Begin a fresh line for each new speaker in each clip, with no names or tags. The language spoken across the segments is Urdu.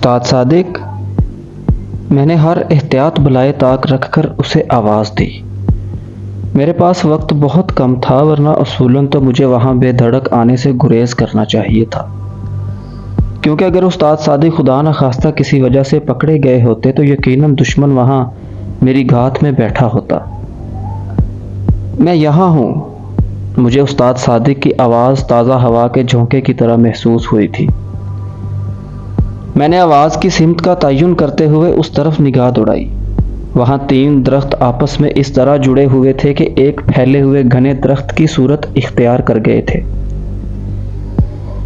استاد صادق، میں نے ہر احتیاط بلائے طاق رکھ کر اسے آواز دی۔ میرے پاس وقت بہت کم تھا، ورنہ اصولاً تو مجھے وہاں بے دھڑک آنے سے گریز کرنا چاہیے تھا، کیونکہ اگر استاد صادق خدا نخواستہ کسی وجہ سے پکڑے گئے ہوتے تو یقیناً دشمن وہاں میری گھات میں بیٹھا ہوتا۔ میں یہاں ہوں۔ مجھے استاد صادق کی آواز تازہ ہوا کے جھونکے کی طرح محسوس ہوئی تھی۔ میں نے آواز کی سمت کا تعین کرتے ہوئے اس طرف نگاہ دوڑائی۔ وہاں 3 درخت آپس میں اس طرح جڑے ہوئے تھے کہ ایک پھیلے ہوئے گھنے درخت کی صورت اختیار کر گئے تھے۔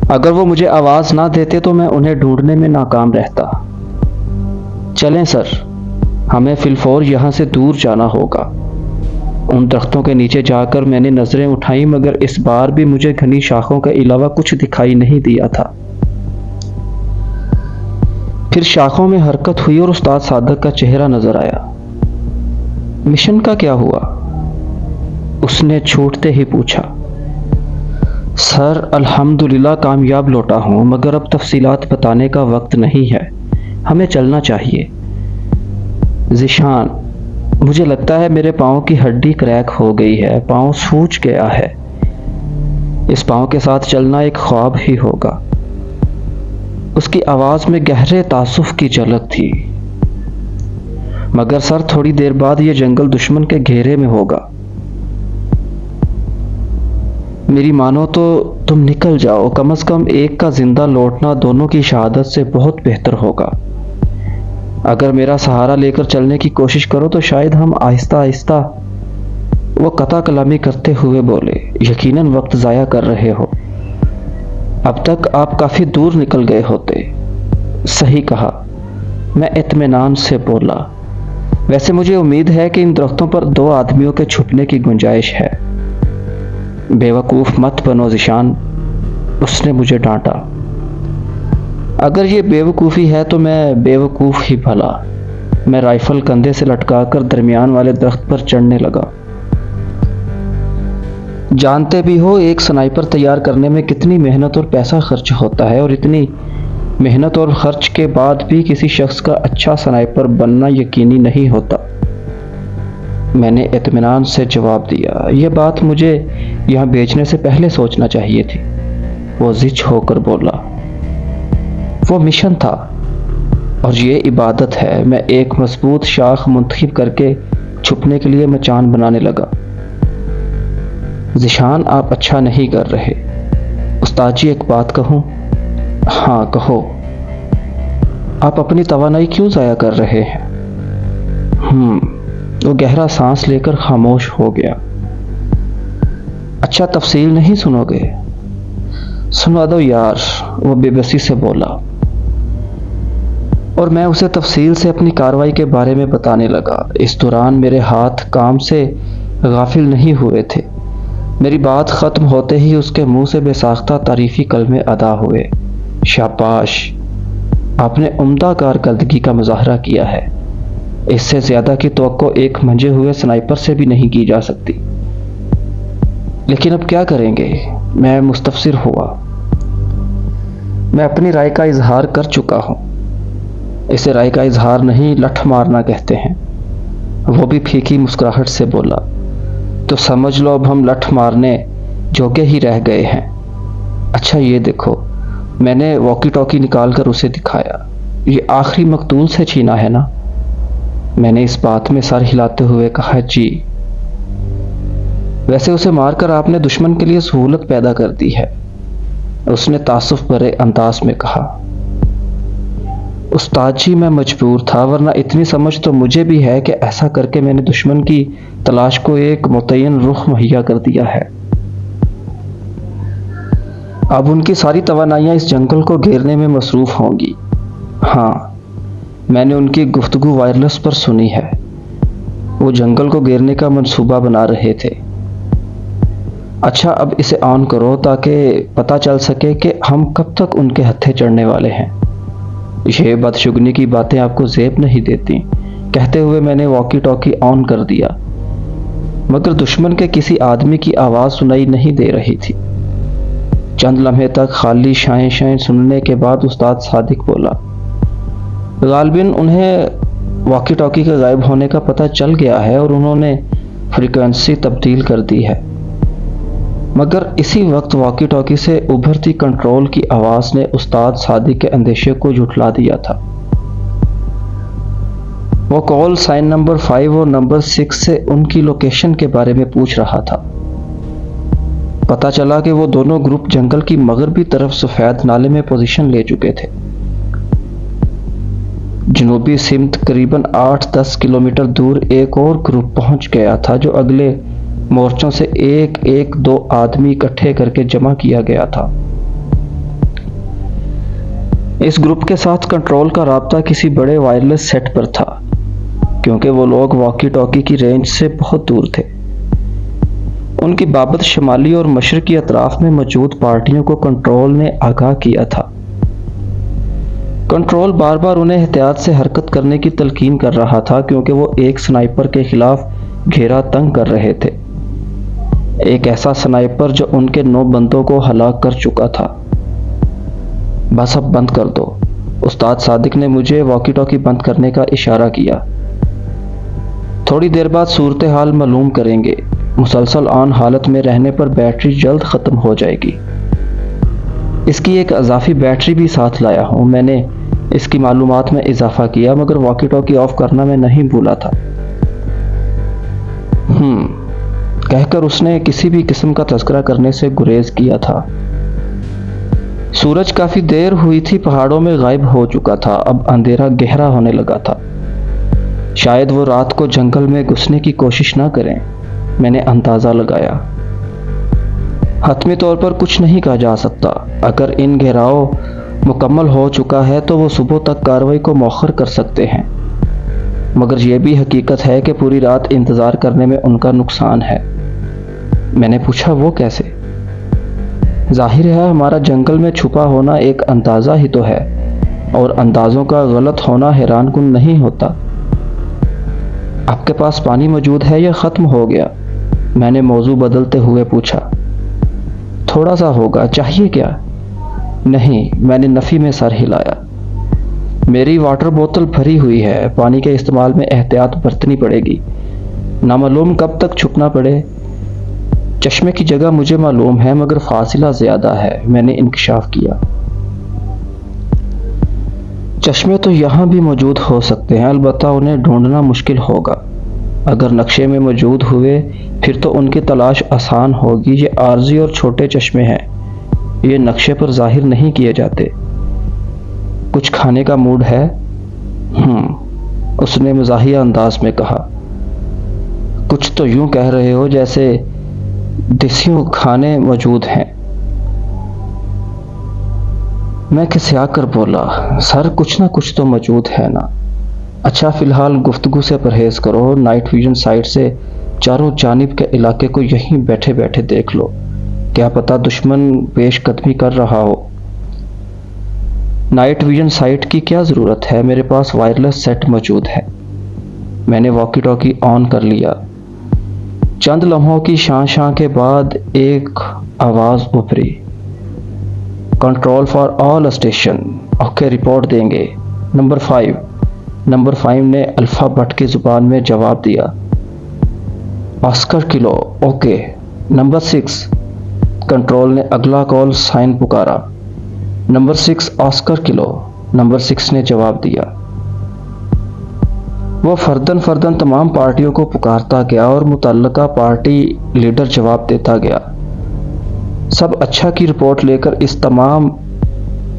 اگر وہ مجھے آواز نہ دیتے تو میں انہیں ڈھونڈنے میں ناکام رہتا۔ چلیں سر، ہمیں فی الفور یہاں سے دور جانا ہوگا۔ ان درختوں کے نیچے جا کر میں نے نظریں اٹھائیں، مگر اس بار بھی مجھے گھنی شاخوں کے علاوہ کچھ دکھائی نہیں دیا تھا۔ پھر شاخوں میں حرکت ہوئی اور استاد صادق کا چہرہ نظر آیا۔ مشن کا کیا ہوا؟ اس نے چھوٹتے ہی پوچھا۔ سر، الحمدللہ کامیاب لوٹا ہوں، مگر اب تفصیلات بتانے کا وقت نہیں ہے، ہمیں چلنا چاہیے۔ ذیشان، مجھے لگتا ہے میرے پاؤں کی ہڈی کریک ہو گئی ہے، پاؤں سوج گیا ہے۔ اس پاؤں کے ساتھ چلنا ایک خواب ہی ہوگا۔ اس کی آواز میں گہرے تاسف کی جھلک تھی۔ مگر سر، تھوڑی دیر بعد یہ جنگل دشمن کے گھیرے میں ہوگا۔ میری مانو تو تم نکل جاؤ، کم از کم ایک کا زندہ لوٹنا دونوں کی شہادت سے بہت بہتر ہوگا۔ اگر میرا سہارا لے کر چلنے کی کوشش کرو تو شاید ہم آہستہ آہستہ۔ وہ قطع کلامی کرتے ہوئے بولے، یقیناً وقت ضائع کر رہے ہو، اب تک آپ کافی دور نکل گئے ہوتے۔ صحیح کہا، میں اطمینان سے بولا۔ ویسے مجھے امید ہے کہ ان درختوں پر 2 آدمیوں کے چھپنے کی گنجائش ہے۔ بے وقوف مت بنو ذیشان، اس نے مجھے ڈانٹا۔ اگر یہ بے وقوفی ہے تو میں بے وقوف ہی بھلا۔ میں رائفل کندھے سے لٹکا کر درمیان والے درخت پر چڑھنے لگا۔ جانتے بھی ہو ایک سنائپر تیار کرنے میں کتنی محنت اور پیسہ خرچ ہوتا ہے، اور اتنی محنت اور خرچ کے بعد بھی کسی شخص کا اچھا سنائپر بننا یقینی نہیں ہوتا۔ میں نے اطمینان سے جواب دیا۔ یہ بات مجھے یہاں بیچنے سے پہلے سوچنا چاہیے تھی۔ وہ زچ ہو کر بولا۔ وہ مشن تھا اور یہ عبادت ہے۔ میں ایک مضبوط شاخ منتخب کر کے چھپنے کے لیے مچان بنانے لگا۔ ذیشان، آپ اچھا نہیں کر رہے۔ استاد جی، ایک بات کہوں؟ ہاں کہو۔ آپ اپنی توانائی کیوں ضائع کر رہے ہیں؟ وہ گہرا سانس لے کر خاموش ہو گیا۔ اچھا، تفصیل نہیں سنو گے؟ سنوا دو یار، وہ بے بسی سے بولا۔ اور میں اسے تفصیل سے اپنی کارروائی کے بارے میں بتانے لگا۔ اس دوران میرے ہاتھ کام سے غافل نہیں ہوئے تھے۔ میری بات ختم ہوتے ہی اس کے منہ سے بے ساختہ تعریفی کلمے ادا ہوئے۔ شاباش، آپ نے عمدہ کارکردگی کا مظاہرہ کیا ہے۔ اس سے زیادہ کی توقع ایک منجے ہوئے سنائپر سے بھی نہیں کی جا سکتی۔ لیکن اب کیا کریں گے؟ میں مستفسر ہوا۔ میں اپنی رائے کا اظہار کر چکا ہوں۔ اسے رائے کا اظہار نہیں، لٹھ مارنا کہتے ہیں۔ وہ بھی پھیکی مسکراہٹ سے بولا۔ تو سمجھ لو اب ہم لٹھ مارنے جوگے ہی رہ گئے ہیں۔ اچھا یہ دیکھو، میں نے واکی ٹاکی نکال کر اسے دکھایا۔ یہ آخری مقتول سے چھینا ہے نا؟ میں نے اس بات میں سر ہلاتے ہوئے کہا، جی۔ ویسے اسے مار کر آپ نے دشمن کے لیے سہولت پیدا کر دی ہے، اس نے تعصف بھرے انداز میں کہا۔ استاد جی، میں مجبور تھا، ورنہ اتنی سمجھ تو مجھے بھی ہے کہ ایسا کر کے میں نے دشمن کی تلاش کو ایک متعین رخ مہیا کر دیا ہے۔ اب ان کی ساری توانائیاں اس جنگل کو گھیرنے میں مصروف ہوں گی۔ ہاں، میں نے ان کی گفتگو وائرلیس پر سنی ہے۔ وہ جنگل کو گھیرنے کا منصوبہ بنا رہے تھے۔ اچھا، اب اسے آن کرو تاکہ پتہ چل سکے کہ ہم کب تک ان کے ہتھے چڑھنے والے ہیں۔ یہ بدشگنی کی باتیں آپ کو زیب نہیں دیتی۔ کہتے ہوئے میں نے واکی ٹاکی آن کر دیا، مگر دشمن کے کسی آدمی کی آواز سنائی نہیں دے رہی تھی۔ چند لمحے تک خالی شائیں شائیں سننے کے بعد استاد صادق بولا، غالباً انہیں واکی ٹاکی کے غائب ہونے کا پتہ چل گیا ہے اور انہوں نے فریکوینسی تبدیل کر دی ہے، مگر اسی وقت واکی ٹاکی سے ابھرتی کنٹرول کی آواز نے استاد صادق کے اندیشے کو جھٹلا دیا تھا۔ وہ کال سائن نمبر 5 اور نمبر 6 سے ان کی لوکیشن کے بارے میں پوچھ رہا تھا۔ پتہ چلا کہ وہ دونوں گروپ جنگل کی مغربی طرف سفید نالے میں پوزیشن لے چکے تھے۔ جنوبی سمت قریباً 8-10 کلومیٹر دور ایک اور گروپ پہنچ گیا تھا جو اگلے مورچوں سے ایک دو آدمی اکٹھے کر کے جمع کیا گیا تھا۔ اس گروپ کے ساتھ کنٹرول کا رابطہ کسی بڑے وائرلیس سیٹ پر تھا، کیونکہ وہ لوگ واکی ٹاکی کی رینج سے بہت دور تھے۔ ان کی بابت شمالی اور مشرقی اطراف میں موجود پارٹیوں کو کنٹرول نے آگاہ کیا تھا۔ کنٹرول بار بار انہیں احتیاط سے حرکت کرنے کی تلقین کر رہا تھا، کیونکہ وہ ایک سنائپر کے خلاف گھیرا تنگ کر رہے تھے، ایک ایسا سنائپر جو ان کے 9 بندوں کو ہلاک کر چکا تھا۔ بس اب بند کر دو، استاد صادق نے مجھے واکی ٹاکی بند کرنے کا اشارہ کیا۔ تھوڑی دیر بعد صورتحال معلوم کریں گے، مسلسل آن حالت میں رہنے پر بیٹری جلد ختم ہو جائے گی۔ اس کی ایک اضافی بیٹری بھی ساتھ لایا ہوں، میں نے اس کی معلومات میں اضافہ کیا، مگر واکی ٹاکی آف کرنا میں نہیں بھولا تھا۔ کہہ کر اس نے کسی بھی قسم کا تذکرہ کرنے سے گریز کیا تھا۔ سورج کافی دیر ہوئی تھی پہاڑوں میں غائب ہو چکا تھا، اب اندھیرا گہرا ہونے لگا تھا۔ شاید وہ رات کو جنگل میں گھسنے کی کوشش نہ کریں، میں نے اندازہ لگایا۔ حتمی طور پر کچھ نہیں کہا جا سکتا، اگر ان گھیراؤ مکمل ہو چکا ہے تو وہ صبح تک کارروائی کو مؤخر کر سکتے ہیں، مگر یہ بھی حقیقت ہے کہ پوری رات انتظار کرنے میں ان کا نقصان ہے۔ میں نے پوچھا وہ کیسے؟ ظاہر ہے ہمارا جنگل میں چھپا ہونا ایک اندازہ ہی تو ہے، اور اندازوں کا غلط ہونا حیران کن نہیں ہوتا۔ آپ کے پاس پانی موجود ہے یا ختم ہو گیا؟ میں نے موضوع بدلتے ہوئے پوچھا۔ تھوڑا سا ہوگا، چاہیے کیا؟ نہیں، میں نے نفی میں سر ہلایا۔ میری واٹر بوتل بھری ہوئی ہے، پانی کے استعمال میں احتیاط برتنی پڑے گی، نامعلوم کب تک چھپنا پڑے۔ چشمے کی جگہ مجھے معلوم ہے، مگر فاصلہ زیادہ ہے، میں نے انکشاف کیا۔ چشمے تو یہاں بھی موجود ہو سکتے ہیں، البتہ انہیں ڈھونڈنا مشکل ہوگا۔ اگر نقشے میں موجود ہوئے پھر تو ان کی تلاش آسان ہوگی۔ یہ عارضی اور چھوٹے چشمے ہیں، یہ نقشے پر ظاہر نہیں کیے جاتے۔ کچھ کھانے کا موڈ ہے؟ اس نے مزاحیہ انداز میں کہا۔ کچھ تو یوں کہہ رہے ہو جیسے دیسیوں کھانے موجود ہیں۔ میں کسیا کر بولا، سر کچھ نہ کچھ تو موجود ہے نا۔ اچھا فی الحال گفتگو سے پرہیز کرو، نائٹ ویژن سائٹ سے چاروں جانب کے علاقے کو یہیں بیٹھے بیٹھے دیکھ لو، کیا پتہ دشمن پیش قدمی کر رہا ہو۔ نائٹ ویژن سائٹ کی کیا ضرورت ہے، میرے پاس وائرلیس سیٹ موجود ہے۔ میں نے واکی ٹاکی آن کر لیا۔ چند لمحوں کی شاں کے بعد ایک آواز ابھری، control for all station, okay report دیں گے، نمبر 5۔ نمبر 5 نے الفابٹ کی زبان میں جواب دیا، آسکر کلو، اوکے۔ نمبر 6، کنٹرول نے اگلا کال سائن پکارا، نمبر 6 آسکر کلو۔ نمبر 6 نے جواب دیا۔ وہ فردن تمام پارٹیوں کو پکارتا گیا اور متعلقہ پارٹی لیڈر جواب دیتا گیا۔ سب اچھا کی رپورٹ لے کر اس تمام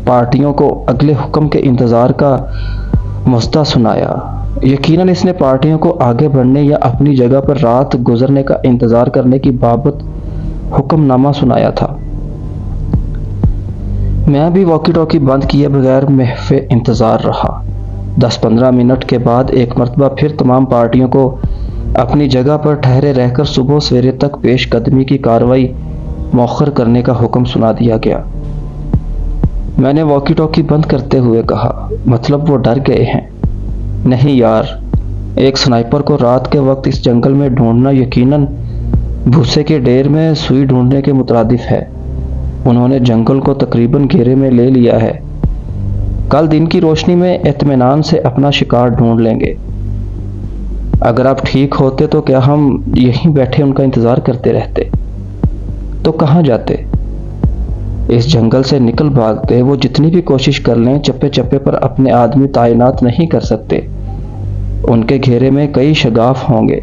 پارٹیوں کو اگلے حکم کے انتظار کا مژدہ سنایا۔ یقیناً اس نے پارٹیوں کو آگے بڑھنے یا اپنی جگہ پر رات گزرنے کا انتظار کرنے کی بابت حکم نامہ سنایا تھا۔ میں بھی واکی ٹاکی بند کیے بغیر محو انتظار رہا۔ 10-15 منٹ کے بعد ایک مرتبہ پھر تمام پارٹیوں کو اپنی جگہ پر ٹھہرے رہ کر صبح سویرے تک پیش قدمی کی کارروائی مؤخر کرنے کا حکم سنا دیا گیا۔ میں نے واکی ٹاکی بند کرتے ہوئے کہا، مطلب وہ ڈر گئے ہیں؟ نہیں یار، ایک سنائپر کو رات کے وقت اس جنگل میں ڈھونڈنا یقیناً بھوسے کے ڈیر میں سوئی ڈھونڈنے کے مترادف ہے۔ انہوں نے جنگل کو تقریباً گھیرے میں لے لیا ہے۔ کل دن کی روشنی میں اطمینان سے اپنا شکار ڈھونڈ لیں گے۔ اگر آپ ٹھیک ہوتے تو کیا ہم یہیں بیٹھے ان کا انتظار کرتے رہتے؟ تو کہاں جاتے؟ اس جنگل سے نکل بھاگتے۔ وہ جتنی بھی کوشش کر لیں چپے چپے پر اپنے آدمی تعینات نہیں کر سکتے۔ ان کے گھیرے میں کئی شگاف ہوں گے۔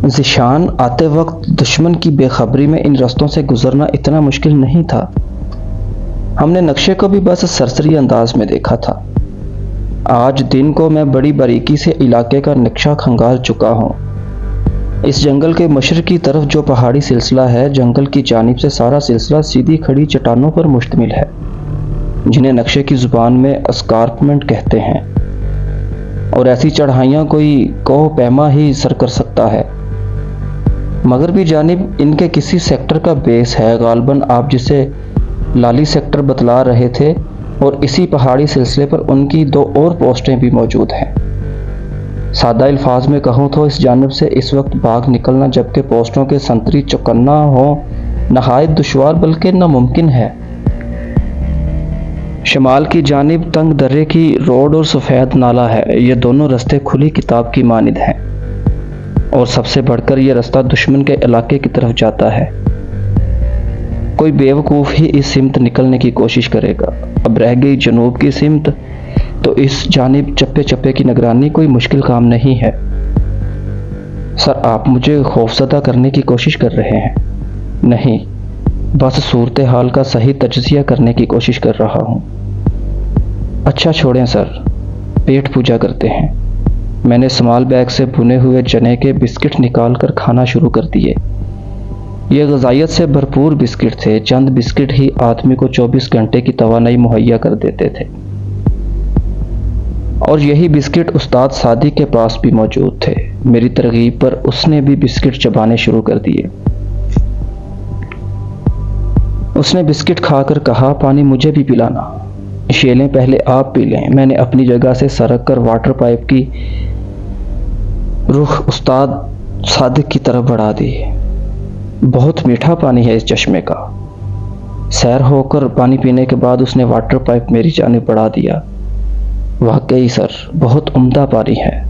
ذیشان آتے وقت دشمن کی بے خبری میں ان رستوں سے گزرنا اتنا مشکل نہیں تھا۔ ہم نے نقشے کو بھی بس سرسری انداز میں دیکھا تھا۔ آج دن کو میں بڑی باریکی سے علاقے کا نقشہ کھنگال چکا ہوں۔ اس جنگل کے مشرقی طرف جو پہاڑی سلسلہ ہے، جنگل کی جانب سے سارا سلسلہ سیدھی کھڑی چٹانوں پر مشتمل ہے، جنہیں نقشے کی زبان میں اسکارپمنٹ کہتے ہیں، اور ایسی چڑھائیاں کوئی کوہ پیما ہی سر کر سکتا ہے۔ مغربی جانب ان کے کسی سیکٹر کا بیس ہے، غالباً آپ جسے لالی سیکٹر بتلا رہے تھے، اور اسی پہاڑی سلسلے پر ان کی 2 اور پوسٹیں بھی موجود ہیں۔ سادہ الفاظ میں کہوں تو اس جانب سے اس وقت بھاگ نکلنا جبکہ پوسٹوں کے سنتری چوکنا ہوں نہایت دشوار بلکہ ناممکن ہے۔ شمال کی جانب تنگ درے کی روڈ اور سفید نالا ہے، یہ دونوں رستے کھلی کتاب کی مانند ہیں، اور سب سے بڑھ کر یہ رستہ دشمن کے علاقے کی طرف جاتا ہے۔ کوئی بیوقوف ہی اس سمت نکلنے کی کوشش کرے گا۔ اب رہ گئی جنوب کی سمت، تو اس جانب چپے چپے کی نگرانی کوئی مشکل کام نہیں ہے۔ سر، آپ مجھے خوفزدہ کرنے کی کوشش کر رہے ہیں؟ نہیں، بس صورتحال کا صحیح تجزیہ کرنے کی کوشش کر رہا ہوں۔ اچھا چھوڑیں سر، پیٹ پوجا کرتے ہیں۔ میں نے اسمال بیگ سے بنے ہوئے چنے کے بسکٹ نکال کر کھانا شروع کر دیے۔ یہ غذائیت سے بھرپور بسکٹ تھے، چند بسکٹ ہی آدمی کو 24 گھنٹے کی توانائی مہیا کر دیتے تھے، اور یہی بسکٹ استاد صادق کے پاس بھی موجود تھے۔ میری ترغیب پر اس نے بھی بسکٹ چبانے شروع کر دیے۔ اس نے بسکٹ کھا کر کہا، پانی مجھے بھی پلانا۔ شیلیں پہلے آپ پی لیں۔ میں نے اپنی جگہ سے سرک کر واٹر پائپ کی رخ استاد صادق کی طرف بڑھا دی۔ بہت میٹھا پانی ہے اس چشمے کا۔ سیر ہو کر پانی پینے کے بعد اس نے واٹر پائپ میری جانب بڑھا دیا۔ واقعی سر، بہت عمدہ پانی ہے۔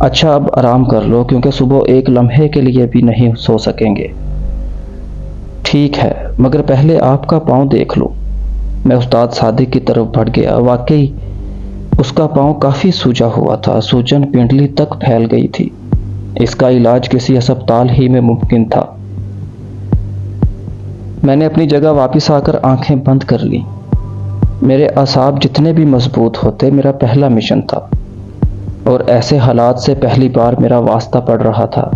اچھا، اب آرام کر لو کیونکہ صبح ایک لمحے کے لیے بھی نہیں سو سکیں گے۔ ٹھیک ہے، مگر پہلے آپ کا پاؤں دیکھ لو۔ میں استاد صادق کی طرف بڑھ گیا۔ واقعی اس کا پاؤں کافی سوجا ہوا تھا، سوجن پنڈلی تک پھیل گئی تھی۔ اس کا علاج کسی ہسپتال ہی میں ممکن تھا۔ میں نے اپنی جگہ واپس آ کر آنکھیں بند کر لیں۔ میرے اعصاب جتنے بھی مضبوط ہوتے، میرا پہلا مشن تھا، اور ایسے حالات سے پہلی بار میرا واسطہ پڑ رہا تھا۔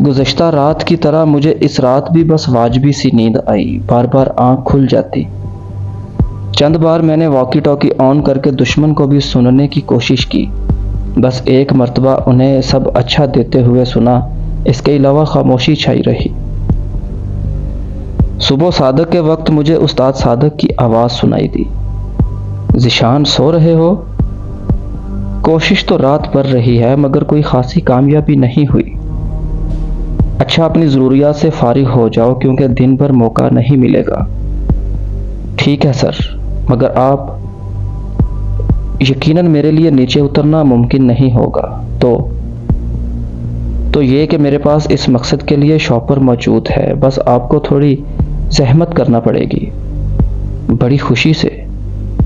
گزشتہ رات کی طرح مجھے اس رات بھی بس واجبی سی نیند آئی، بار بار آنکھ کھل جاتی۔ چند بار میں نے واکی ٹاکی آن کر کے دشمن کو بھی سننے کی کوشش کی، بس ایک مرتبہ انہیں سب اچھا دیتے ہوئے سنا، اس کے علاوہ خاموشی چھائی رہی۔ صبح صادق کے وقت مجھے استاد صادق کی آواز سنائی دی، ذیشان سو رہے ہو؟ کوشش تو رات بھر رہی ہے مگر کوئی خاصی کامیابی نہیں ہوئی۔ اچھا، اپنی ضروریات سے فارغ ہو جاؤ کیونکہ دن بھر موقع نہیں ملے گا۔ ٹھیک ہے سر، مگر آپ یقیناً میرے لیے نیچے اترنا ممکن نہیں ہوگا۔ تو یہ کہ میرے پاس اس مقصد کے لیے شاپر موجود ہے، بس آپ کو تھوڑی زحمت کرنا پڑے گی۔ بڑی خوشی سے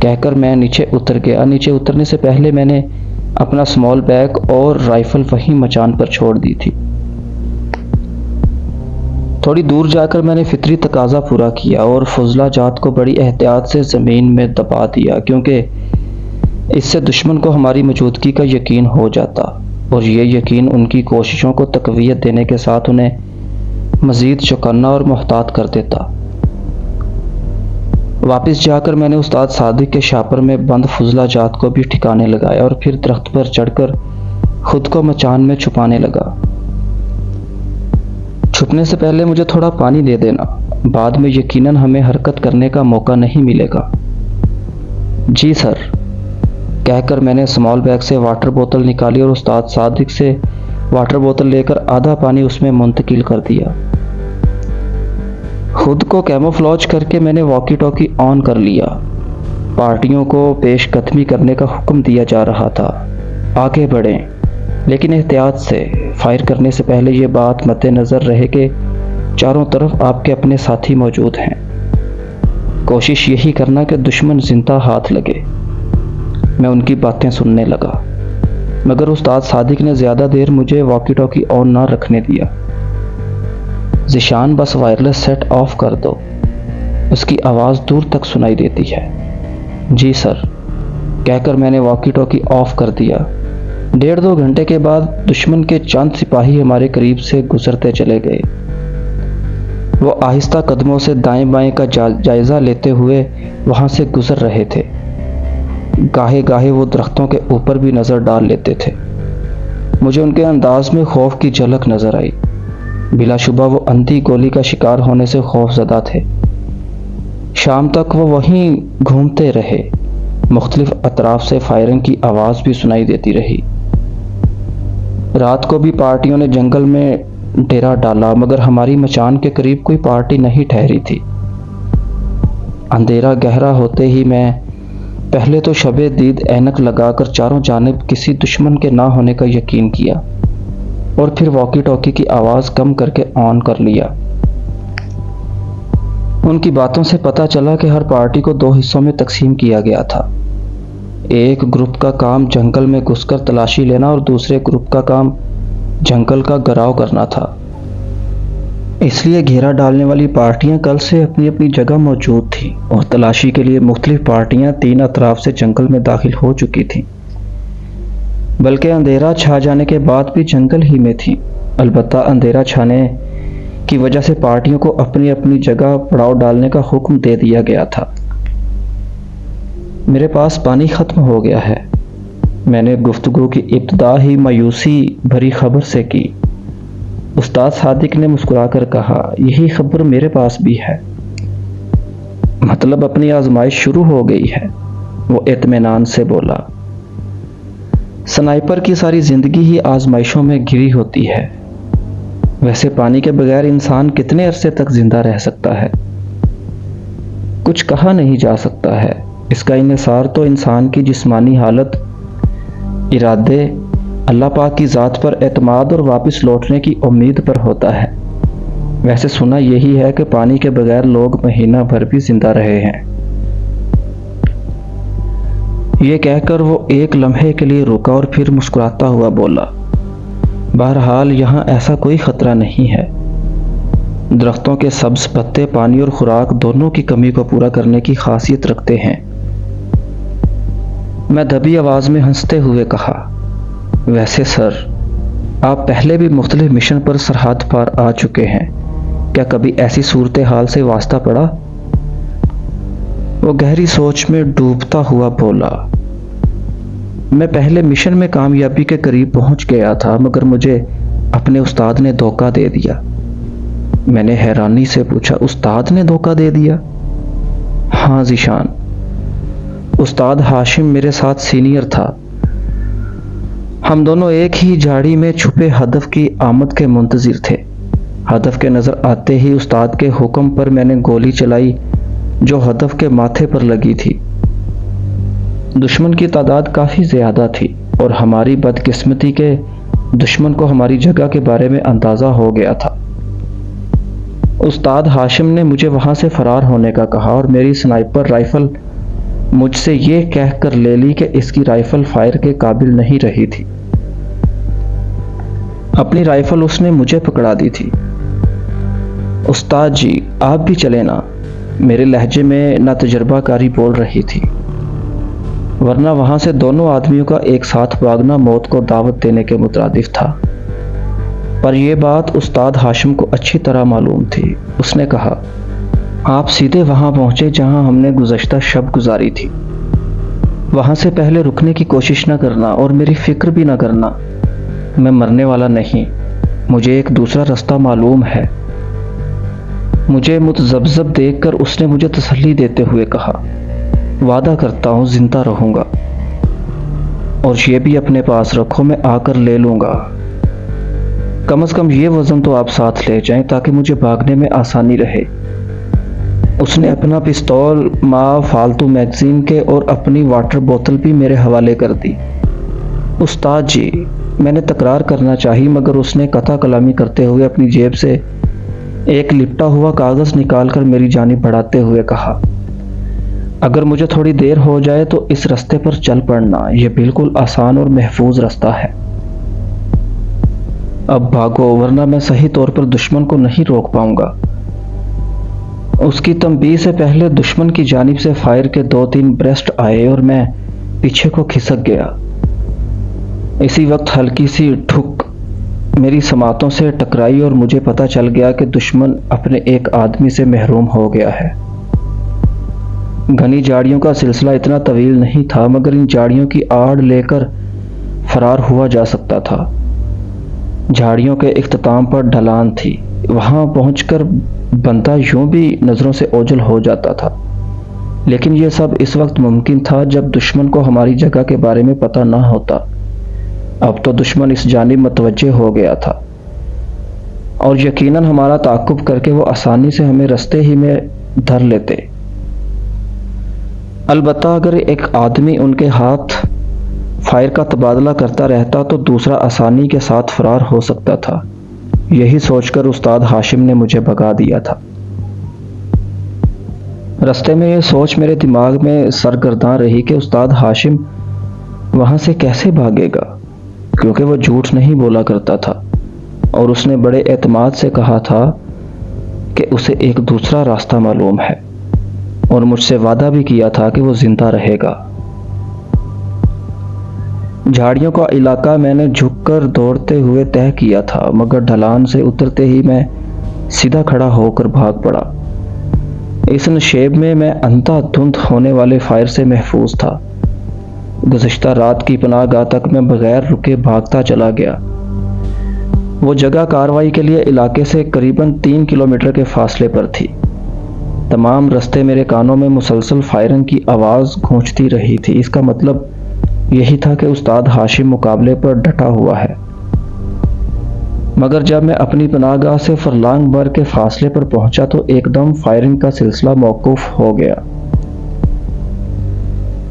کہہ کر میں نیچے اتر گیا۔ نیچے اترنے سے پہلے میں نے اپنا اسمال بیگ اور رائفل وہیں مچان پر چھوڑ دی تھی۔ تھوڑی دور جا کر میں نے فطری تقاضا پورا کیا اور فضلہ جات کو بڑی احتیاط سے زمین میں دبا دیا، کیونکہ اس سے دشمن کو ہماری موجودگی کا یقین ہو جاتا، اور یہ یقین ان کی کوششوں کو تقویت دینے کے ساتھ انہیں مزید چوکنا اور محتاط کر دیتا۔ واپس جا کر میں نے استاد صادق کے شاپر میں بند فضلہ جات کو بھی ٹھکانے لگایا اور پھر درخت پر چڑھ کر خود کو مچان میں چھپانے لگا۔ چھپنے سے پہلے مجھے تھوڑا پانی دے دینا، بعد میں یقیناً ہمیں حرکت کرنے کا موقع نہیں ملے گا۔ جی سر، کہہ کر میں نے اسمال بیگ سے واٹر بوتل نکالی اور استاد صادق سے واٹر بوتل لے کر آدھا پانی اس میں منتقل کر دیا۔ خود کو کیموفلاج کر کے میں نے واکی ٹاکی آن کر لیا۔ پارٹیوں کو پیش قدمی کرنے کا حکم دیا جا رہا تھا، آگے بڑھیں لیکن احتیاط سے، فائر کرنے سے پہلے یہ بات مد نظر رہے کہ چاروں طرف آپ کے اپنے ساتھی موجود ہیں۔ کوشش یہی کرنا کہ دشمن زندہ ہاتھ لگے۔ میں ان کی باتیں سننے لگا، مگر استاد صادق نے زیادہ دیر مجھے واکی ٹاکی آن نہ رکھنے دیا۔ ذیشان بس وائرلیس سیٹ آف کر دو، اس کی آواز دور تک سنائی دیتی ہے۔ جی سر کہہ کر میں نے واکی ٹاکی آف کر دیا۔ 1.5-2 گھنٹے کے بعد دشمن کے چند سپاہی ہمارے قریب سے گزرتے چلے گئے۔ وہ آہستہ قدموں سے دائیں بائیں کا جائزہ لیتے ہوئے وہاں سے گزر رہے تھے۔ گاہے گاہے وہ درختوں کے اوپر بھی نظر ڈال لیتے تھے۔ مجھے ان کے انداز میں خوف کی جھلک نظر آئی۔ بلا شبہ وہ اندھی گولی کا شکار ہونے سے خوف زدہ تھے۔ شام تک وہ وہیں گھومتے رہے۔ مختلف اطراف سے فائرنگ کی آواز بھی سنائی دیتی رہی۔ رات کو بھی پارٹیوں نے جنگل میں ڈیرا ڈالا، مگر ہماری مچان کے قریب کوئی پارٹی نہیں ٹھہری تھی۔ اندھیرا گہرا ہوتے ہی میں پہلے تو شب دید اینک لگا کر چاروں جانب کسی دشمن کے نہ ہونے کا یقین کیا، اور پھر واکی ٹاکی کی آواز کم کر کے آن کر لیا۔ ان کی باتوں سے پتہ چلا کہ ہر پارٹی کو 2 حصوں میں تقسیم کیا گیا تھا۔ ایک گروپ کا کام جنگل میں گھس کر تلاشی لینا اور دوسرے گروپ کا کام جنگل کا گھراؤ کرنا تھا۔ اس لیے گھیرا ڈالنے والی پارٹیاں کل سے اپنی اپنی جگہ موجود تھیں، اور تلاشی کے لیے مختلف پارٹیاں 3 اطراف سے جنگل میں داخل ہو چکی تھیں، بلکہ اندھیرا چھا جانے کے بعد بھی جنگل ہی میں تھیں۔ البتہ اندھیرا چھانے کی وجہ سے پارٹیوں کو اپنی اپنی جگہ پڑاؤ ڈالنے کا حکم دے دیا گیا تھا۔ میرے پاس پانی ختم ہو گیا ہے، میں نے گفتگو کی ابتدا ہی مایوسی بھری خبر سے کی۔ استاد صادق نے مسکرا کر کہا، یہی خبر میرے پاس بھی ہے۔ مطلب اپنی آزمائش شروع ہو گئی ہے، وہ اطمینان سے بولا۔ سنائپر کی ساری زندگی ہی آزمائشوں میں گھری ہوتی ہے۔ ویسے پانی کے بغیر انسان کتنے عرصے تک زندہ رہ سکتا ہے؟ کچھ کہا نہیں جا سکتا ہے۔ اس کا انحصار تو انسان کی جسمانی حالت، ارادے، اللہ پاک کی ذات پر اعتماد اور واپس لوٹنے کی امید پر ہوتا ہے۔ ویسے سنا یہی ہے کہ پانی کے بغیر لوگ مہینہ بھر بھی زندہ رہے ہیں۔ یہ کہہ کر وہ ایک لمحے کے لیے رکا اور پھر مسکراتا ہوا بولا، بہرحال یہاں ایسا کوئی خطرہ نہیں ہے۔ درختوں کے سبز پتے پانی اور خوراک دونوں کی کمی کو پورا کرنے کی خاصیت رکھتے ہیں۔ میں دبی آواز میں ہنستے ہوئے کہا، ویسے سر آپ پہلے بھی مختلف مشن پر سرحد پار آ چکے ہیں، کیا کبھی ایسی صورتحال سے واسطہ پڑا؟ وہ گہری سوچ میں ڈوبتا ہوا بولا، میں پہلے مشن میں کامیابی کے قریب پہنچ گیا تھا، مگر مجھے اپنے استاد نے دھوکہ دے دیا۔ میں نے حیرانی سے پوچھا، استاد نے دھوکہ دے دیا؟ ہاں ذیشان، استاد ہاشم میرے ساتھ سینئر تھا۔ ہم دونوں ایک ہی جھاڑی میں چھپے ہدف کی آمد کے منتظر تھے۔ ہدف کے نظر آتے ہی استاد کے حکم پر میں نے گولی چلائی جو ہدف کے ماتھے پر لگی تھی۔ دشمن کی تعداد کافی زیادہ تھی، اور ہماری بدقسمتی کے دشمن کو ہماری جگہ کے بارے میں اندازہ ہو گیا تھا۔ استاد ہاشم نے مجھے وہاں سے فرار ہونے کا کہا، اور میری سنائپر رائفل مجھ سے یہ کہہ کر لے لی کہ اس کی رائفل فائر کے قابل نہیں رہی تھی۔ اپنی رائفل اس نے مجھے پکڑا دی تھی۔ استاد جی آپ بھی چلیں نا، میرے لہجے میں نہ تجربہ کاری بول رہی تھی، ورنہ وہاں سے دونوں آدمیوں کا ایک ساتھ بھاگنا موت کو دعوت دینے کے مترادف تھا۔ پر یہ بات استاد ہاشم کو اچھی طرح معلوم تھی۔ اس نے کہا، آپ سیدھے وہاں پہنچے جہاں ہم نے گزشتہ شب گزاری تھی۔ وہاں سے پہلے رکنے کی کوشش نہ کرنا اور میری فکر بھی نہ کرنا۔ میں مرنے والا نہیں، مجھے ایک دوسرا رستہ معلوم ہے۔ مجھے متذبذب دیکھ کر اس نے مجھے تسلی دیتے ہوئے کہا، وعدہ کرتا ہوں زندہ رہوں گا، اور یہ بھی اپنے پاس رکھو، میں آ کر لے لوں گا۔ کم از کم یہ وزن تو آپ ساتھ لے جائیں تاکہ مجھے بھاگنے میں آسانی رہے۔ اس نے اپنا پستول، ماں، فالتو میگزین کے اور اپنی واٹر بوتل بھی میرے حوالے کر دی۔ استاد جی، میں نے تکرار کرنا چاہی، مگر اس نے قطع کلامی کرتے ہوئے اپنی جیب سے ایک لپٹا ہوا کاغذ نکال کر میری جانب بڑھاتے ہوئے کہا، اگر مجھے تھوڑی دیر ہو جائے تو اس رستے پر چل پڑنا، یہ بالکل آسان اور محفوظ رستہ ہے۔ اب بھاگو، ورنہ میں صحیح طور پر دشمن کو نہیں روک پاؤں گا۔ اس کی تنبیہ سے پہلے دشمن کی جانب سے فائر کے 2-3 برسٹ آئے اور میں پیچھے کو کھسک گیا۔ اسی وقت ہلکی سی ٹھک میری سماعتوں سے ٹکرائی اور مجھے پتہ چل گیا کہ دشمن اپنے ایک آدمی سے محروم ہو گیا ہے۔ گھنی جھاڑیوں کا سلسلہ اتنا طویل نہیں تھا، مگر ان جھاڑیوں کی آڑ لے کر فرار ہوا جا سکتا تھا۔ جھاڑیوں کے اختتام پر ڈھلان تھی، وہاں پہنچ کر بندہ یوں بھی نظروں سے اوجھل ہو جاتا تھا، لیکن یہ سب اس وقت ممکن تھا جب دشمن کو ہماری جگہ کے بارے میں پتہ نہ ہوتا۔ اب تو دشمن اس جانب متوجہ ہو گیا تھا اور یقیناً ہمارا تعاقب کر کے وہ آسانی سے ہمیں رستے ہی میں دھر لیتے۔ البتہ اگر ایک آدمی ان کے ہاتھ فائر کا تبادلہ کرتا رہتا تو دوسرا آسانی کے ساتھ فرار ہو سکتا تھا۔ یہی سوچ کر استاد ہاشم نے مجھے بھگا دیا تھا۔ رستے میں یہ سوچ میرے دماغ میں سرگرداں رہی کہ استاد ہاشم وہاں سے کیسے بھاگے گا، کیونکہ وہ جھوٹ نہیں بولا کرتا تھا اور اس نے بڑے اعتماد سے کہا تھا کہ اسے ایک دوسرا راستہ معلوم ہے، اور مجھ سے وعدہ بھی کیا تھا کہ وہ زندہ رہے گا۔ جھاڑیوں کا علاقہ میں نے جھک کر دوڑتے ہوئے طے کیا تھا، مگر ڈھلان سے اترتے ہی میں سیدھا کھڑا ہو کر بھاگ پڑا۔ اس نشیب میں میں اندھا دھند ہونے والے فائر سے محفوظ تھا۔ گزشتہ رات کی پناہ گاہ تک میں بغیر رکے بھاگتا چلا گیا۔ وہ جگہ کارروائی کے لیے علاقے سے قریباً 3 کلومیٹر کے فاصلے پر تھی۔ تمام رستے میرے کانوں میں مسلسل فائرنگ کی آواز گونجتی رہی تھی۔ اس کا مطلب یہی تھا کہ استاد ہاشم مقابلے پر ڈٹا ہوا ہے۔ مگر جب میں اپنی پناہ گاہ سے فرلانگ بھر کے فاصلے پر پہنچا تو ایک دم فائرنگ کا سلسلہ موقوف ہو گیا۔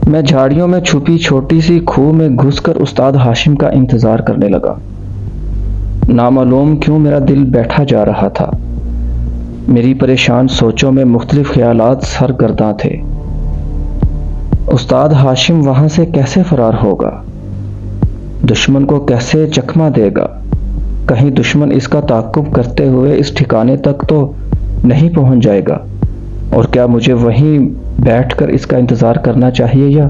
میں جھاڑیوں میں چھپی چھوٹی سی کھوہ میں گھس کر استاد ہاشم کا انتظار کرنے لگا۔ نامعلوم کیوں میرا دل بیٹھا جا رہا تھا۔ میری پریشان سوچوں میں مختلف خیالات سرگرداں تھے۔ استاد ہاشم وہاں سے کیسے فرار ہوگا؟ دشمن کو کیسے چکمہ دے گا؟ کہیں دشمن اس کا تعاقب کرتے ہوئے اس ٹھکانے تک تو نہیں پہنچ جائے گا؟ اور کیا مجھے وہیں بیٹھ کر اس کا انتظار کرنا چاہیے یا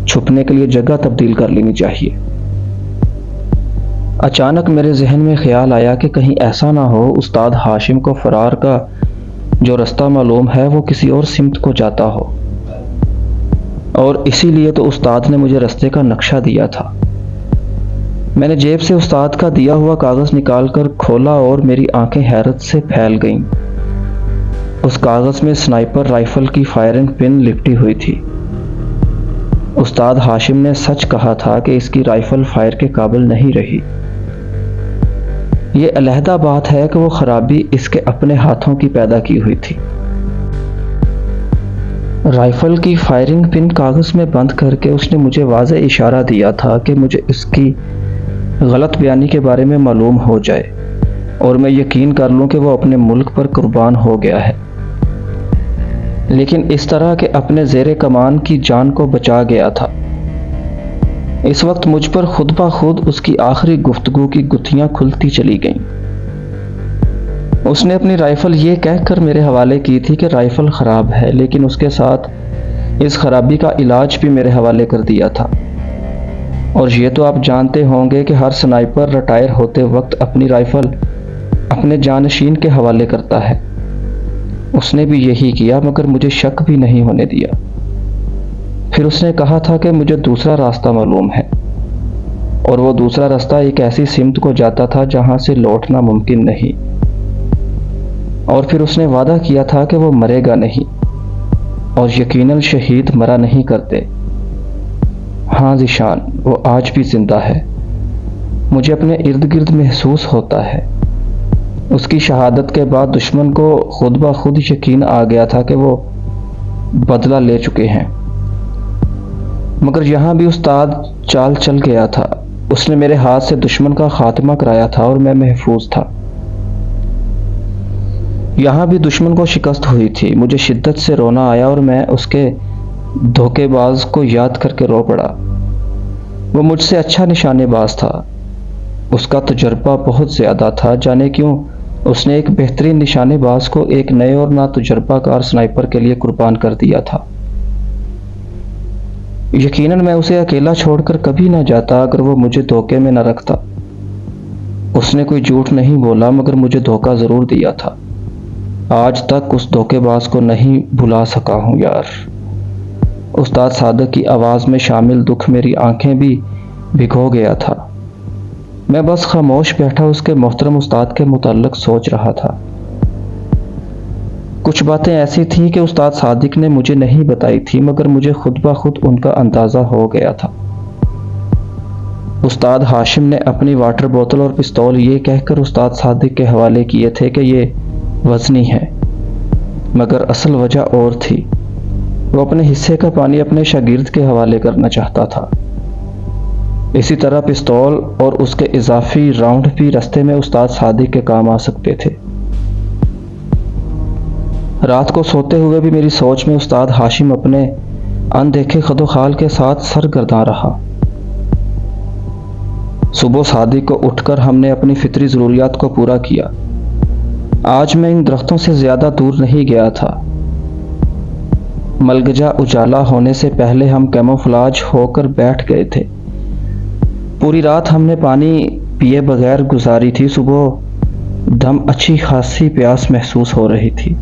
چھپنے کے لیے جگہ تبدیل کر لینی چاہیے؟ اچانک میرے ذہن میں خیال آیا کہ کہیں ایسا نہ ہو استاد ہاشم کو فرار کا جو رستہ معلوم ہے وہ کسی اور سمت کو جاتا ہو، اور اسی لیے تو استاد نے مجھے رستے کا نقشہ دیا تھا۔ میں نے جیب سے استاد کا دیا ہوا کاغذ نکال کر کھولا اور میری آنکھیں حیرت سے پھیل گئیں۔ اس کاغذ میں سنائپر رائفل کی فائرنگ پن لپٹی ہوئی تھی۔ استاد ہاشم نے سچ کہا تھا کہ اس کی رائفل فائر کے قابل نہیں رہی۔ یہ علیحدہ بات ہے کہ وہ خرابی اس کے اپنے ہاتھوں کی پیدا کی ہوئی تھی۔ رائفل کی فائرنگ پن کاغذ میں بند کر کے اس نے مجھے واضح اشارہ دیا تھا کہ مجھے اس کی غلط بیانی کے بارے میں معلوم ہو جائے اور میں یقین کر لوں کہ وہ اپنے ملک پر قربان ہو گیا ہے، لیکن اس طرح کہ اپنے زیر کمان کی جان کو بچا گیا تھا۔ اس وقت مجھ پر خود بخود اس کی آخری گفتگو کی گتھیاں کھلتی چلی گئیں۔ اس نے اپنی رائفل یہ کہہ کر میرے حوالے کی تھی کہ رائفل خراب ہے، لیکن اس کے ساتھ اس خرابی کا علاج بھی میرے حوالے کر دیا تھا۔ اور یہ تو آپ جانتے ہوں گے کہ ہر سنائپر ریٹائر ہوتے وقت اپنی رائفل اپنے جانشین کے حوالے کرتا ہے۔ اس نے بھی یہی کیا، مگر مجھے شک بھی نہیں ہونے دیا۔ پھر اس نے کہا تھا کہ مجھے دوسرا راستہ معلوم ہے، اور وہ دوسرا راستہ ایک ایسی سمت کو جاتا تھا جہاں سے لوٹنا ممکن نہیں۔ اور پھر اس نے وعدہ کیا تھا کہ وہ مرے گا نہیں، اور یقیناً شہید مرا نہیں کرتے۔ ہاں ذیشان، وہ آج بھی زندہ ہے، مجھے اپنے ارد گرد محسوس ہوتا ہے۔ اس کی شہادت کے بعد دشمن کو خود بخود یقین آ گیا تھا کہ وہ بدلہ لے چکے ہیں، مگر یہاں بھی استاد چال چل گیا تھا۔ اس نے میرے ہاتھ سے دشمن کا خاتمہ کرایا تھا اور میں محفوظ تھا۔ یہاں بھی دشمن کو شکست ہوئی تھی۔ مجھے شدت سے رونا آیا اور میں اس کے دھوکے باز کو یاد کر کے رو پڑا۔ وہ مجھ سے اچھا نشانے باز تھا، اس کا تجربہ بہت زیادہ تھا۔ جانے کیوں اس نے ایک بہترین نشانے باز کو ایک نئے اور ناتجربہ کار سنائپر کے لیے قربان کر دیا تھا۔ یقیناً میں اسے اکیلا چھوڑ کر کبھی نہ جاتا اگر وہ مجھے دھوکے میں نہ رکھتا۔ اس نے کوئی جھوٹ نہیں بولا مگر مجھے دھوکہ ضرور دیا تھا۔ آج تک اس دھوکے باز کو نہیں بھلا سکا ہوں یار۔ استاد صادق کی آواز میں شامل دکھ میری آنکھیں بھی بھگو گیا تھا۔ میں بس خاموش بیٹھا اس کے محترم استاد کے متعلق سوچ رہا تھا۔ کچھ باتیں ایسی تھیں کہ استاد صادق نے مجھے نہیں بتائی تھی مگر مجھے خود بخود ان کا اندازہ ہو گیا تھا۔ استاد ہاشم نے اپنی واٹر بوتل اور پستول یہ کہہ کر استاد صادق کے حوالے کیے تھے کہ یہ وزنی ہے، مگر اصل وجہ اور تھی۔ وہ اپنے حصے کا پانی اپنے شاگرد کے حوالے کرنا چاہتا تھا۔ اسی طرح پستول اور اس کے اضافی راؤنڈ بھی رستے میں استاد صادق کے کام آ سکتے تھے۔ رات کو سوتے ہوئے بھی میری سوچ میں استاد ہاشم اپنے اندیکھے خد و خال کے ساتھ سرگرداں رہا۔ صبح صادق کو اٹھ کر ہم نے اپنی فطری ضروریات کو پورا کیا۔ آج میں ان درختوں سے زیادہ دور نہیں گیا تھا۔ ملگجا اجالا ہونے سے پہلے ہم کیموفلاج ہو کر بیٹھ گئے تھے۔ پوری رات ہم نے پانی پیے بغیر گزاری تھی۔ صبح دم اچھی خاصی پیاس محسوس ہو رہی تھی۔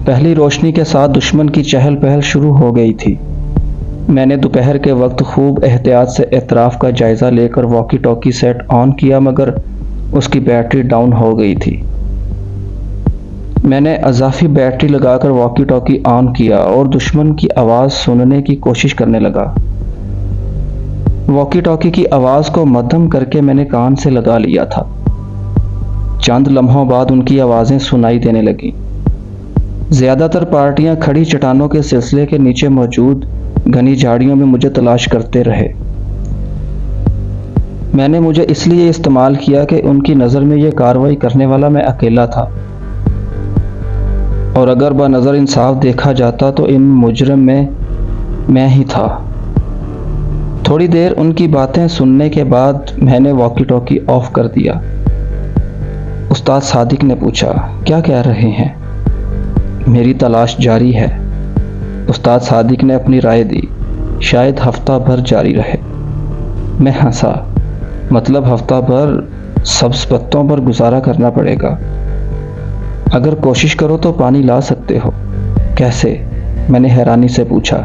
پہلی روشنی کے ساتھ دشمن کی چہل پہل شروع ہو گئی تھی۔ میں نے دوپہر کے وقت خوب احتیاط سے اطراف کا جائزہ لے کر واکی ٹاکی سیٹ آن کیا مگر اس کی بیٹری ڈاؤن ہو گئی تھی۔ میں نے اضافی بیٹری لگا کر واکی ٹاکی آن کیا اور دشمن کی آواز سننے کی کوشش کرنے لگا۔ واکی ٹاکی کی آواز کو مدھم کر کے میں نے کان سے لگا لیا تھا۔ چند لمحوں بعد ان کی آوازیں سنائی دینے لگیں۔ زیادہ تر پارٹیاں کھڑی چٹانوں کے سلسلے کے نیچے موجود گھنی جھاڑیوں میں مجھے تلاش کرتے رہے۔ میں نے مجھے اس لیے استعمال کیا کہ ان کی نظر میں یہ کارروائی کرنے والا میں اکیلا تھا، اور اگر بنظر انصاف دیکھا جاتا تو ان مجرم میں ہی تھا۔ تھوڑی دیر ان کی باتیں سننے کے بعد میں نے واکی ٹاکی آف کر دیا۔ استاد صادق نے پوچھا، کیا کہہ رہے ہیں؟ میری تلاش جاری ہے، استاد صادق نے اپنی رائے دی، شاید ہفتہ بھر جاری رہے۔ میں ہنسا، مطلب ہفتہ بھر سبز پتوں پر گزارا کرنا پڑے گا؟ اگر کوشش کرو تو پانی لا سکتے ہو۔ کیسے؟ میں نے حیرانی سے پوچھا۔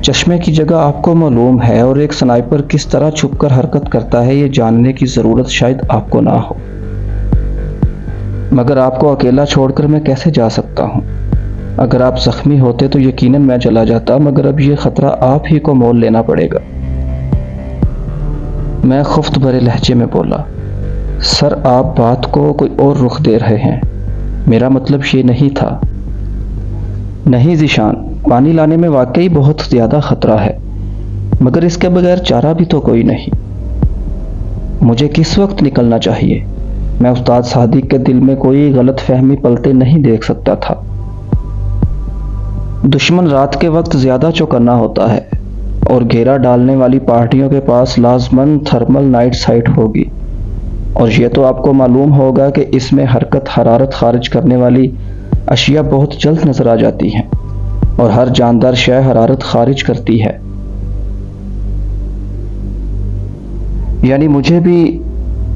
چشمے کی جگہ آپ کو معلوم ہے، اور ایک سنائپر کس طرح چھپ کر حرکت کرتا ہے یہ جاننے کی ضرورت شاید آپ کو نہ ہو، مگر آپ کو اکیلا چھوڑ کر میں کیسے جا سکتا ہوں؟ اگر آپ زخمی ہوتے تو یقیناً میں چلا جاتا، مگر اب یہ خطرہ آپ ہی کو مول لینا پڑے گا۔ میں خفت بھرے لہجے میں بولا، سر آپ بات کو کوئی اور رخ دے رہے ہیں، میرا مطلب یہ نہیں تھا۔ نہیں ذیشان، پانی لانے میں واقعی بہت زیادہ خطرہ ہے، مگر اس کے بغیر چارہ بھی تو کوئی نہیں۔ مجھے کس وقت نکلنا چاہیے؟ میں استاد صادق کے دل میں کوئی غلط فہمی پلتے نہیں دیکھ سکتا تھا۔ دشمن رات کے وقت زیادہ چوکنا ہوتا ہے، اور گھیرا ڈالنے والی پارٹیوں کے پاس لازماً تھرمل نائٹ سائٹ ہوگی، اور یہ تو آپ کو معلوم ہوگا کہ اس میں حرارت خارج کرنے والی اشیاء بہت جلد نظر آ جاتی ہیں، اور ہر جاندار شے حرارت خارج کرتی ہے۔ یعنی مجھے بھی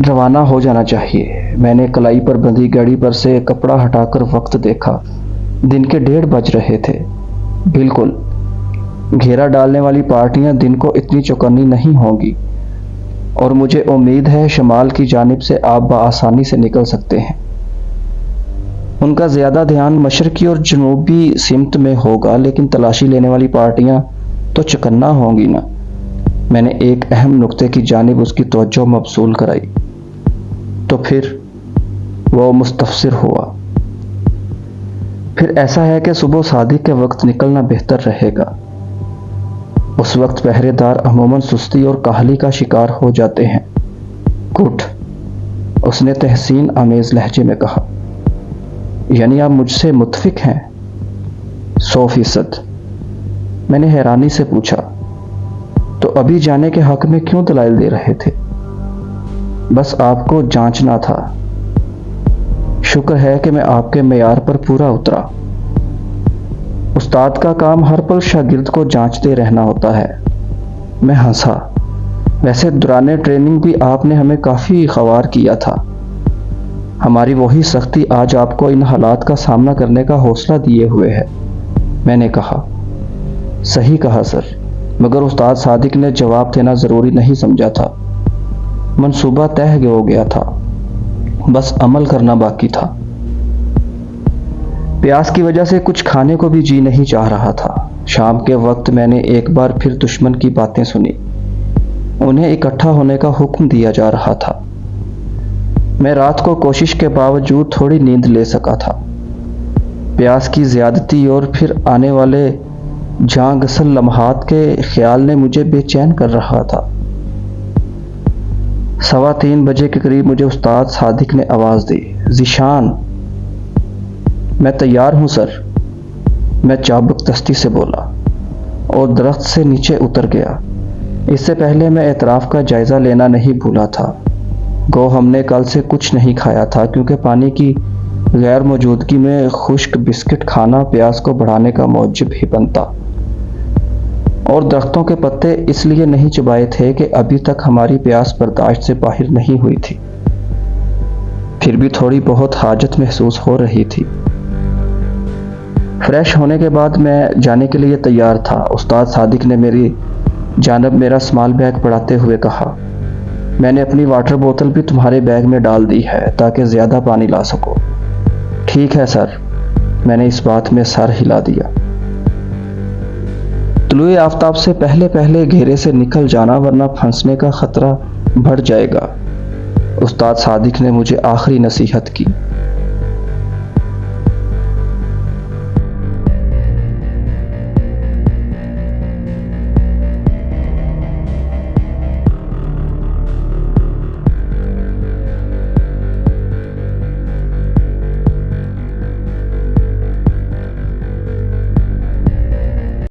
روانہ ہو جانا چاہیے۔ میں نے کلائی پر بندھی گاڑی پر سے کپڑا ہٹا کر وقت دیکھا، دن کے 1:30 بج رہے تھے۔ بالکل، گھیرا ڈالنے والی پارٹیاں دن کو اتنی چوکنی نہیں ہوں گی، اور مجھے امید ہے شمال کی جانب سے آپ بآسانی سے نکل سکتے ہیں۔ ان کا زیادہ دھیان مشرقی اور جنوبی سمت میں ہوگا، لیکن تلاشی لینے والی پارٹیاں تو چکنا ہوں گی نا۔ میں نے ایک اہم نقطے کی جانب اس کی توجہ مبذول کرائی۔ تو پھر وہ مستفسر ہوا۔ پھر ایسا ہے کہ صبح صادق کے وقت نکلنا بہتر رہے گا۔ اس وقت پہرے دار عموماً سستی اور کاہلی کا شکار ہو جاتے ہیں۔ گڈ، اس نے تحسین آمیز لہجے میں کہا۔ یعنی آپ مجھ سے متفق ہیں؟ 100%۔ میں نے حیرانی سے پوچھا، تو ابھی جانے کے حق میں کیوں دلائل دے رہے تھے؟ بس آپ کو جانچنا تھا۔ شکر ہے کہ میں آپ کے معیار پر پورا اترا۔ استاد کا کام ہر پل شاگرد کو جانچتے رہنا ہوتا ہے۔ میں ہنسا۔ ویسے دوران ٹریننگ بھی آپ نے ہمیں کافی خوار کیا تھا۔ ہماری وہی سختی آج آپ کو ان حالات کا سامنا کرنے کا حوصلہ دیے ہوئے ہے۔ میں نے کہا، صحیح کہا سر، مگر استاد صادق نے جواب دینا ضروری نہیں سمجھا تھا۔ منصوبہ طے ہو گیا تھا، بس عمل کرنا باقی تھا۔ پیاس کی وجہ سے کچھ کھانے کو بھی جی نہیں چاہ رہا تھا۔ شام کے وقت میں نے ایک بار پھر دشمن کی باتیں سنی۔ انہیں اکٹھا ہونے کا حکم دیا جا رہا تھا۔ میں رات کو کوشش کے باوجود تھوڑی نیند لے سکا تھا۔ پیاس کی زیادتی اور پھر آنے والے جاں غسل لمحات کے خیال نے مجھے بے چین کر رہا تھا۔ 3:15 بجے کے قریب مجھے استاد صادق نے آواز دی، ذیشان۔ میں تیار ہوں سر، میں چابک دستی سے بولا اور درخت سے نیچے اتر گیا۔ اس سے پہلے میں اعتراف کا جائزہ لینا نہیں بھولا تھا۔ گو ہم نے کل سے کچھ نہیں کھایا تھا کیونکہ پانی کی غیر موجودگی میں خشک بسکٹ کھانا پیاس کو بڑھانے کا موجب ہی بنتا، اور درختوں کے پتے اس لیے نہیں چبائے تھے کہ ابھی تک ہماری پیاس برداشت سے باہر نہیں ہوئی تھی۔ پھر بھی تھوڑی بہت حاجت محسوس ہو رہی تھی۔ فریش ہونے کے بعد میں جانے کے لیے تیار تھا۔ استاد صادق نے میری جانب میرا اسمال بیگ بڑھاتے ہوئے کہا، میں نے اپنی واٹر بوتل بھی تمہارے بیگ میں ڈال دی ہے تاکہ زیادہ پانی لا سکو۔ ٹھیک ہے سر، میں نے اس بات میں سر ہلا دیا۔ طلوع آفتاب سے پہلے گھیرے سے نکل جانا ورنہ پھنسنے کا خطرہ بڑھ جائے گا۔ استاد صادق نے مجھے آخری نصیحت کی۔